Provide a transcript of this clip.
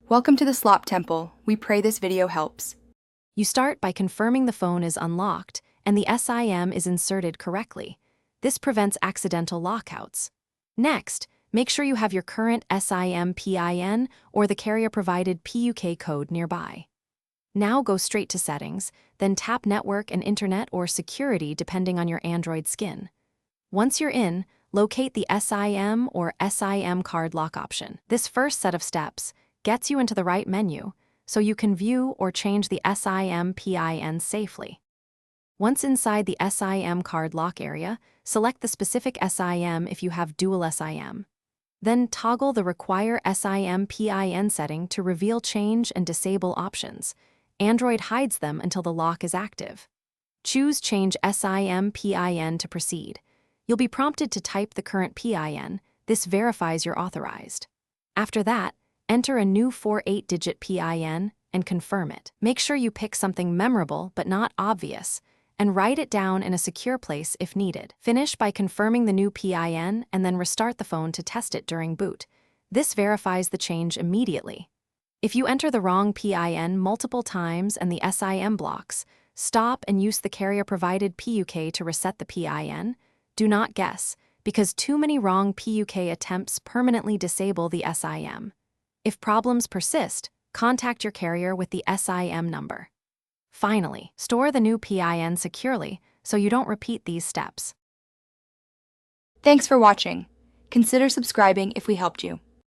Welcome to the Slop Temple. We pray this video helps. You start by confirming the phone is unlocked and the SIM is inserted correctly. This prevents accidental lockouts. Next, make sure you have your current SIM PIN or the carrier-provided PUK code nearby. Now go straight to Settings, then tap Network and Internet or Security depending on your Android skin. Once you're in, locate the SIM or SIM card lock option. This first set of steps gets you into the right menu, so you can view or change the SIM PIN safely. Once inside the SIM card lock area, select the specific SIM if you have dual SIM. Then toggle the Require SIM PIN setting to reveal change and disable options. Android hides them until the lock is active. Choose Change SIM PIN to proceed. You'll be prompted to type the current PIN. This verifies you're authorized. After that, enter a new 4-8-digit PIN and confirm it. Make sure you pick something memorable but not obvious, and write it down in a secure place if needed. Finish by confirming the new PIN and then restart the phone to test it during boot. This verifies the change immediately. If you enter the wrong PIN multiple times and the SIM blocks, stop and use the carrier-provided PUK to reset the PIN. Do not guess, because too many wrong PUK attempts permanently disable the SIM. If problems persist, contact your carrier with the SIM number. Finally, store the new PIN securely so you don't repeat these steps. Thanks for watching. Consider subscribing if we helped you.